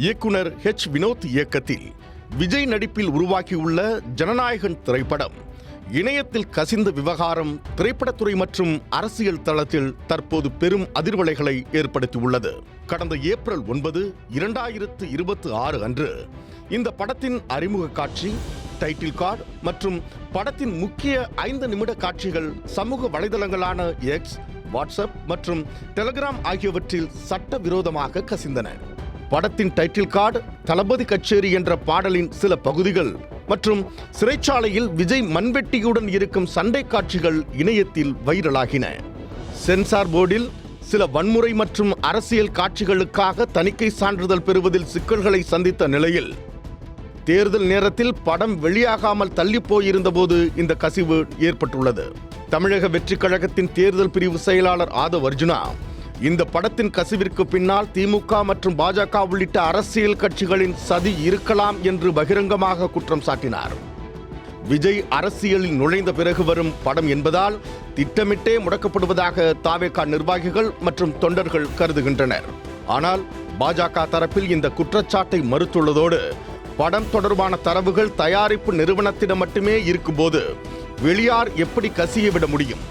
இயக்குனர் வினோத் இயக்கத்தில் விஜய் நடிப்பில் உருவாக்கியுள்ள ஜனநாயகன் திரைப்படம் இணையத்தில் கசிந்த விவகாரம் திரைப்படத்துறை மற்றும் அரசியல் தளத்தில் தற்போது பெரும் அதிர்வலைகளை ஏற்படுத்தியுள்ளது. கடந்த ஏப்ரல் 9, 2026 அன்று இந்த படத்தின் அறிமுக காட்சி, டைட்டில் கார்டு மற்றும் படத்தின் முக்கிய 5 நிமிட காட்சிகள் சமூக வலைதளங்களான எக்ஸ், வாட்ஸ்அப் மற்றும் டெலிகிராம் ஆகியவற்றில் சட்டவிரோதமாக கசிந்தன. படத்தின் டைட்டில் கார்டு, தளபதி கச்சேரி என்ற பாடலின் சில பகுதிகள் மற்றும் சிறைச்சாலையில் விஜய் மண்வெட்டியுடன் இருக்கும் சண்டை காட்சிகள் இணையத்தில் வைரலாகின. சென்சார் போர்டில் சில வன்முறை மற்றும் அரசியல் காட்சிகளுக்காக தணிக்கை சான்றிதழ் பெறுவதில் சிக்கல்களை சந்தித்த நிலையில் தேர்தல் நேரத்தில் படம் வெளியாகாமல் தள்ளி போயிருந்த போது இந்த கசிவு ஏற்பட்டுள்ளது. தமிழக வெற்றிக் கழகத்தின் தேர்தல் பிரிவு செயலாளர் ஆதவ் அர்ஜுனா இந்த படத்தின் கசிவிற்கு பின்னால் திமுக மற்றும் பாஜக உள்ளிட்ட அரசியல் கட்சிகளின் சதி இருக்கலாம் என்று பகிரங்கமாக குற்றம் சாட்டினார். விஜய் அரசியலில் நுழைந்த பிறகு வரும் படம் என்பதால் திட்டமிட்டே முடக்கப்படுவதாக தாவேகா நிர்வாகிகள் மற்றும் தொண்டர்கள் கருதுகின்றனர். ஆனால் பாஜக தரப்பில் இந்த குற்றச்சாட்டை மறுத்துள்ளதோடு படம் தொடர்பான தரவுகள் தயாரிப்பு நிறுவனத்திடம் மட்டுமே இருக்கும்போது வெளியார் எப்படி கசியவிட முடியும்?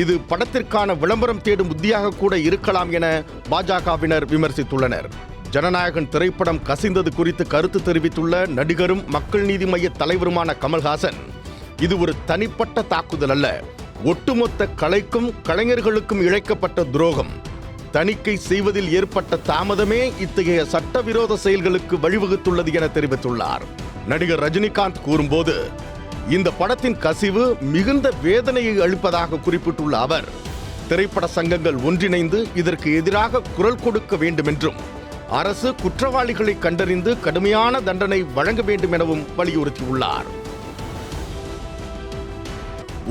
இது படத்திற்கான விளம்பரம் தேடும் உத்தியாக கூட இருக்கலாம் என பாஜகவினர் விமர்சித்துள்ளனர். ஜனநாயகன் திரைப்படம் கசிந்தது குறித்து கருத்து தெரிவித்துள்ள நடிகரும் மக்கள் நீதி மய்ய தலைவருமான கமல்ஹாசன், இது ஒரு தனிப்பட்ட தாக்குதல் அல்ல, ஒட்டுமொத்த கலைக்கும் கலைஞர்களுக்கும் இழைக்கப்பட்ட துரோகம். தணிக்கை செய்வதில் ஏற்பட்ட தாமதமே இத்தகைய சட்டவிரோத செயல்களுக்கு வழிவகுத்துள்ளது என தெரிவித்துள்ளார். நடிகர் ரஜினிகாந்த் கூறும்போது, இந்த படத்தின் கசிவு மிகுந்த வேதனையை அளிப்பதாக குறிப்பிட்டுள்ள அவர், திரைப்பட சங்கங்கள் ஒன்றிணைந்து இதற்கு எதிராக குரல் கொடுக்க வேண்டும் என்றும் அரசு குற்றவாளிகளை கண்டறிந்து கடுமையான தண்டனை வழங்க வேண்டும் எனவும் வலியுறுத்தியுள்ளார்.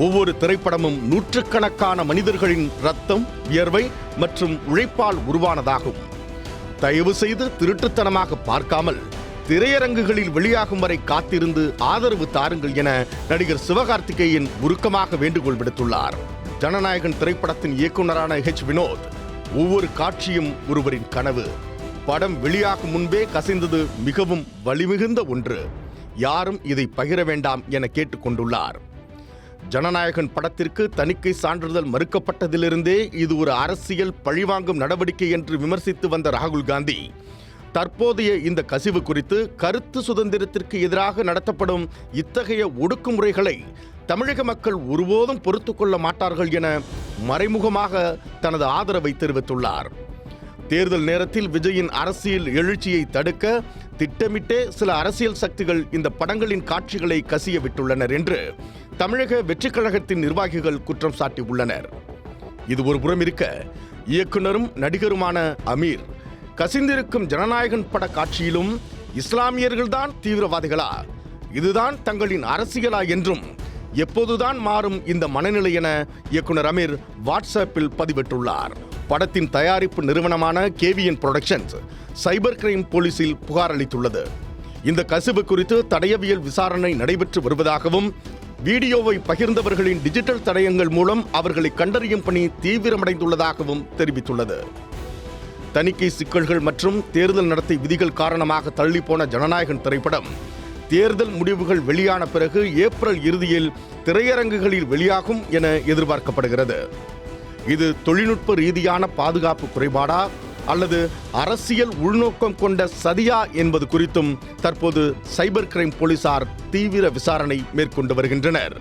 ஒவ்வொரு திரைப்படமும் நூற்றுக்கணக்கான மனிதர்களின் ரத்தம், வியர்வை மற்றும் உழைப்பால் உருவானதாகும். தயவு செய்து திருட்டுத்தனமாக பார்க்காமல் திரையரங்குகளில் வெளியாகும் வரை காத்திருந்து ஆதரவு தாருங்கள் என நடிகர் சிவகார்த்திகேயன் உருக்கமாக வேண்டுகோள் விடுத்துள்ளார். ஜனநாயகன் திரைப்படத்தின் இயக்குனரான வினோத், ஒவ்வொரு காட்சியும் ஒருவரின் கனவு. படம் வெளியாகும் முன்பே கசிந்தது மிகவும் வலிமிகுந்த ஒன்று. யாரும் இதை பகிர வேண்டாம் என கேட்டுக்கொண்டுள்ளார். ஜனநாயகன் படத்திற்கு தணிக்கை சான்றிதழ் மறுக்கப்பட்டதிலிருந்தே இது ஒரு அரசியல் பழிவாங்கும் நடவடிக்கை என்று விமர்சித்து வந்த ராகுல் காந்தி தற்போதைய இந்த கசிவு குறித்து கருத்து சுதந்திரத்திற்கு எதிராக நடத்தப்படும் இத்தகைய ஒடுக்குமுறைகளை தமிழக மக்கள் ஒருபோதும் பொறுத்துக் கொள்ள மாட்டார்கள் என மறைமுகமாக தனது ஆதரவை தெரிவித்துள்ளார். தேர்தல் நேரத்தில் விஜயின் அரசியல் எழுச்சியை தடுக்க திட்டமிட்டே சில அரசியல் சக்திகள் இந்த படங்களின் காட்சிகளை கசிய விட்டுள்ளனர் என்று தமிழக வெற்றிக் கழகத்தின் நிர்வாகிகள் குற்றம் சாட்டியுள்ளனர். இது ஒரு புறம் இருக்க, இயக்குனரும் நடிகருமான அமீர் கசிந்திருக்கும் ஜனநாயகன் பட காட்சியிலும் இஸ்லாமியர்கள்தான் தீவிரவாதிகளா, இதுதான் தங்களின் அரசியலா என்றும் எப்போதுதான் மாறும் இந்த மனநிலை என இயக்குனர் அமீர் வாட்ஸ்அப்பில் பதிவிட்டுள்ளார். படத்தின் தயாரிப்பு நிறுவனமான KVN புரொடக்ஷன்ஸ் சைபர் கிரைம் போலீசில் புகார் அளித்துள்ளது. இந்த கசிவு குறித்து தடயவியல் விசாரணை நடைபெற்று வருவதாகவும் வீடியோவை பகிர்ந்தவர்களின் டிஜிட்டல் தடயங்கள் மூலம் அவர்களை கண்டறியும் பணி தீவிரமடைந்துள்ளதாகவும் தெரிவித்துள்ளது. தணிக்கை சிக்கல்கள் மற்றும் தேர்தல் நடத்தை விதிகள் காரணமாக தள்ளிப்போன ஜனநாயகன் திரைப்படம் தேர்தல் முடிவுகள் வெளியான பிறகு ஏப்ரல் இறுதியில் திரையரங்குகளில் வெளியாகும் என எதிர்பார்க்கப்படுகிறது. இது தொழில்நுட்ப ரீதியான பாதுகாப்பு குறைபாடா அல்லது அரசியல் உள்நோக்கம் கொண்ட சதியா என்பது குறித்தும் தற்போது சைபர் கிரைம் போலீசார் தீவிர விசாரணை மேற்கொண்டு வருகின்றனர்.